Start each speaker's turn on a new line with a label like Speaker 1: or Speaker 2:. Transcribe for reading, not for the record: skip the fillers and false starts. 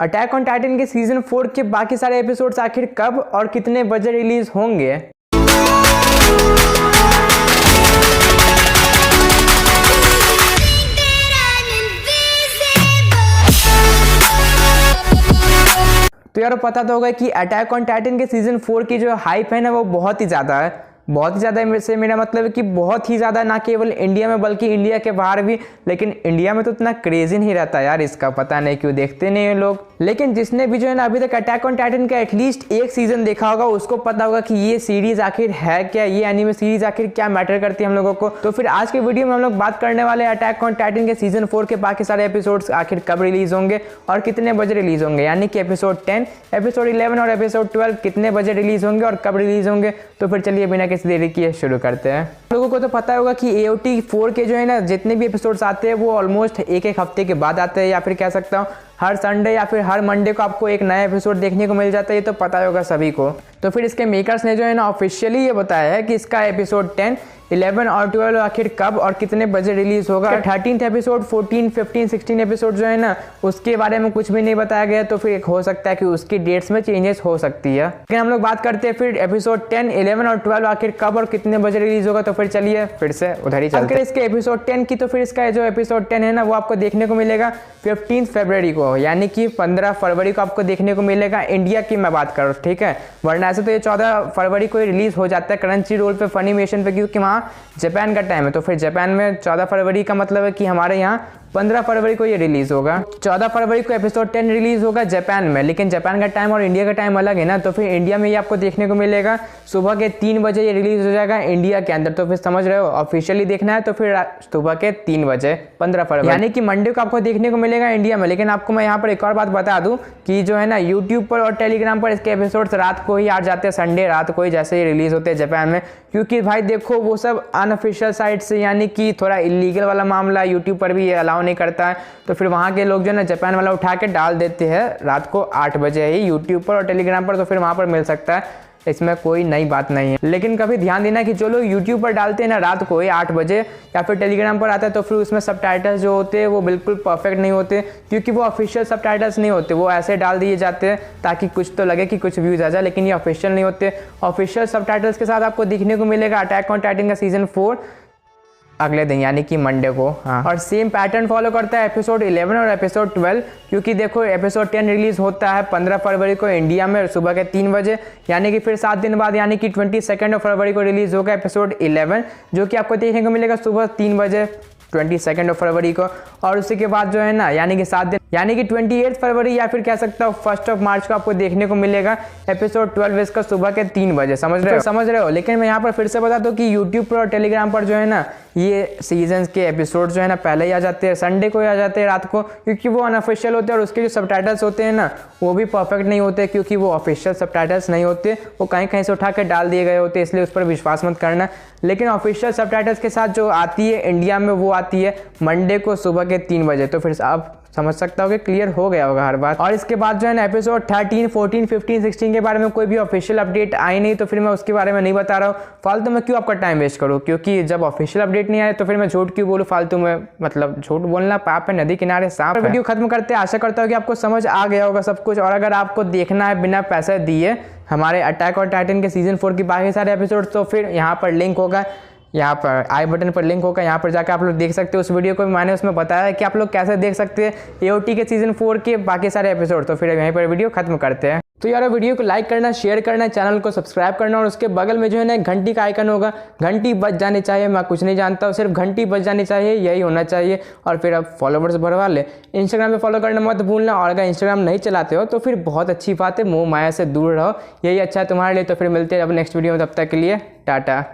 Speaker 1: Attack on Titan के season 4 के बाकी सारे एपिसोड्स आखिर कब और कितने बजे रिलीज होंगे। तो यार पता तो होगा कि अटैक ऑन टाइटन के सीजन 4 की जो हाइप है ना वो बहुत ही ज़्यादा है। बहुत ही ज़्यादा से मेरा मतलब है कि बहुत ही ज़्यादा, ना केवल इंडिया में बल्कि इंडिया के बाहर भी। लेकिन इंडिया में तो इतना क्रेज़ी नहीं रहता यार इसका, पता नहीं क्यों देखते नहीं हैं लोग। लेकिन जिसने भी जो है ना अभी तक अटैक ऑन टाइटन का एटलीस्ट एक सीज़न देखा होगा उसको पता होगा कि ये सीरीज़ आखिर है क्या, ये एनिमे सीरीज़ आखिर क्या मैटर करती है हम लोगों को। तो फिर आज के वीडियो में हम लोग बात करने वाले हैं अटैक ऑन टाइटन के सीजन 4 के बाकी सारे एपिसोड्स आखिर कब रिलीज़ होंगे और कितने बजे रिलीज़ होंगे, यानी कि एपिसोड 10, एपिसोड 11 और एपिसोड 12 कितने बजे रिलीज़ होंगे और कब रिलीज़ होंगे। तो फिर चलिए बिना किसी देरी किए शुरू करते हैं। लोगों को तो पता होगा कि AOT 4 के जो है ना जितने भी एपिसोड्स आते हैं वो ऑलमोस्ट एक हफ्ते के बाद आते हैं, या फिर कह सकता हूँ हर संडे या फिर हर मंडे को आपको एक नया एपिसोड देखने को मिल जाता है। ये तो पता होगा सभी को। तो फिर इसके मेकर्स ने जो है ना ऑफिशियली ये बताया है कि इसका एपिसोड 10, 11 और 12 आखिर कब और कितने बजे रिलीज होगा। 13th एपिसोड, 14, 15, 16 एपिसोड जो है ना उसके बारे में कुछ भी नहीं बताया गया। तो फिर हो सकता है कि उसकी डेट्स में चेंजेस हो सकती है। लेकिन हम लोग बात करते हैं फिर एपिसोड 10, 11 और 12 आखिर कब और कितने बजे रिलीज होगा। तो फिर चलिए फिर से उधर ही चलते हैं। इसके एपिसोड 10 की, तो फिर इसका जो एपिसोड 10 है ना वो आपको देखने को मिलेगा 15 फरवरी को, यानी कि 15 फरवरी को आपको देखने को मिलेगा। इंडिया की मैं बात कर रहा हूँ, ठीक है, वरना ऐसे तो ये 14 फरवरी को रिलीज हो जाता है क्रंची रोल पे, फनीमेशन पे, क्योंकि वहाँ जापान का टाइम है। तो फिर जापान में 14 फरवरी का मतलब है कि हमारे यहाँ 15 फरवरी को ये रिलीज होगा। 14 फरवरी को एपिसोड 10 रिलीज होगा जापान में, लेकिन जापान का टाइम और इंडिया का टाइम अलग है ना। तो फिर इंडिया में ये आपको देखने को मिलेगा सुबह के 3 बजे ये रिलीज हो जाएगा इंडिया के अंदर। तो फिर समझ रहे हो, ऑफिशियली देखना है तो फिर सुबह के 3 बजे 15 फरवरी, यानी कि मंडे को आपको देखने को मिलेगा इंडिया में। लेकिन आपको मैं यहाँ पर एक और बात बता दूं कि जो है ना यूट्यूब पर और टेलीग्राम पर इसके एपिसोड्स रात को ही आ जाते हैं, संडे रात को ही जैसे ही रिलीज होते हैं जापान में। क्योंकि भाई देखो वो सब अनऑफिशियल साइट से, यानी कि थोड़ा इलीगल वाला मामला, यूट्यूब पर भी ये अलाउ नहीं करता है। तो फिर वहाँ के लोग जो है ना जापान वाला उठा के डाल देते हैं रात को 8 बजे ही यूट्यूब पर और टेलीग्राम पर। तो फिर वहाँ पर मिल सकता है, इसमें कोई नई बात नहीं है। लेकिन कभी ध्यान देना कि जो लोग यूट्यूब पर डालते हैं ना रात को ही 8 बजे या फिर टेलीग्राम पर आता है, तो फिर उसमें सबटाइटल्स जो होते हैं वो बिल्कुल परफेक्ट नहीं होते, क्योंकि वो ऑफिशियल सबटाइटल्स नहीं होते। वो ऐसे डाल दिए जाते हैं ताकि कुछ तो लगे कि कुछ व्यूज आ जाए, लेकिन ये ऑफिशियल नहीं होते। ऑफिशियल सबटाइटल्स के साथ आपको दिखने को मिलेगा अटैक ऑन टाइटन का सीजन 4 अगले दिन, यानी कि मंडे को। हाँ, और सेम पैटर्न फॉलो करता है एपिसोड 11 और एपिसोड 12, क्योंकि देखो एपिसोड 10 रिलीज होता है 15 फरवरी को इंडिया में सुबह के 3 बजे, यानी कि फिर 7 दिन बाद यानी कि 22 फरवरी को रिलीज होगा एपिसोड 11, जो कि आपको देखने को मिलेगा सुबह 3 बजे 22 फरवरी को। और उसी के बाद जो है ना यानी कि 7 दिन, यानी कि 28 फरवरी या फिर कह सकता हूँ 1 मार्च को आपको देखने को मिलेगा एपिसोड 12 इसका सुबह के 3 बजे। समझ रहे हो। लेकिन मैं यहाँ पर फिर से बता दूँ कि यूट्यूब पर और टेलीग्राम पर जो है ना ये सीजन के एपिसोड जो है ना पहले ही आ जाते हैं, संडे को ही आ जाते हैं रात को, क्योंकि वो अनऑफिशियल होते हैं और उसके जो सबटाइटल्स होते हैं ना वो भी परफेक्ट नहीं होते, क्योंकि वो ऑफिशियल सबटाइटल्स नहीं होते, वो कहीं कहीं से उठा कर डाल दिए गए होते, इसलिए उस पर विश्वास मत करना। लेकिन ऑफिशियल सबटाइटल्स के साथ जो आती है इंडिया में वो आती है मंडे को सुबह के 3 बजे। तो फिर आप समझ सकता हो कि क्लियर हो गया होगा हर बात। और इसके बाद जो है ना एपिसोड 13, 14, 15, 16 के बारे में कोई भी ऑफिशियल अपडेट आई नहीं, तो फिर मैं उसके बारे में नहीं बता रहा हूँ। फालतू में क्यों आपका टाइम वेस्ट करूँ, क्योंकि जब ऑफिशियल अपडेट नहीं आए तो फिर मैं झूठ क्यों बोलूँ फालतू में, मतलब झूठ बोलना पाप है, नदी किनारे सांप है। वीडियो खत्म करते हैं, आशा करता हूँ कि आपको समझ आ गया होगा सब कुछ। और अगर आपको देखना है बिना पैसे दिए हमारे अटैक ऑन टाइटन के सीजन 4 की बाकी सारे एपिसोड, तो फिर यहाँ पर लिंक होगा, यहाँ पर आई बटन पर लिंक होगा, यहाँ पर जाकर आप लोग देख सकते हो उस वीडियो को। मैंने उसमें बताया है कि आप लोग कैसे देख सकते हैं AOT के सीजन 4 के बाकी सारे एपिसोड। तो फिर यहीं पर वीडियो खत्म करते हैं। तो यार वीडियो को लाइक करना, शेयर करना, चैनल को सब्सक्राइब करना, और उसके बगल में जो है ना घंटी का आइकन होगा, घंटी बज जानी चाहिए। मैं कुछ नहीं जानता हूँ, सिर्फ घंटी बज जानी चाहिए, यही होना चाहिए। और फिर आप फॉलोवर्स भरवा ले। इंस्टाग्राम पे फॉलो करना मत भूलना, और अगर इंस्टाग्राम नहीं चलाते हो तो फिर बहुत अच्छी बात है, मोह माया से दूर रहो, यही अच्छा है तुम्हारे लिए। तो फिर मिलते हैं अब नेक्स्ट वीडियो में, तब तक के लिए टाटा।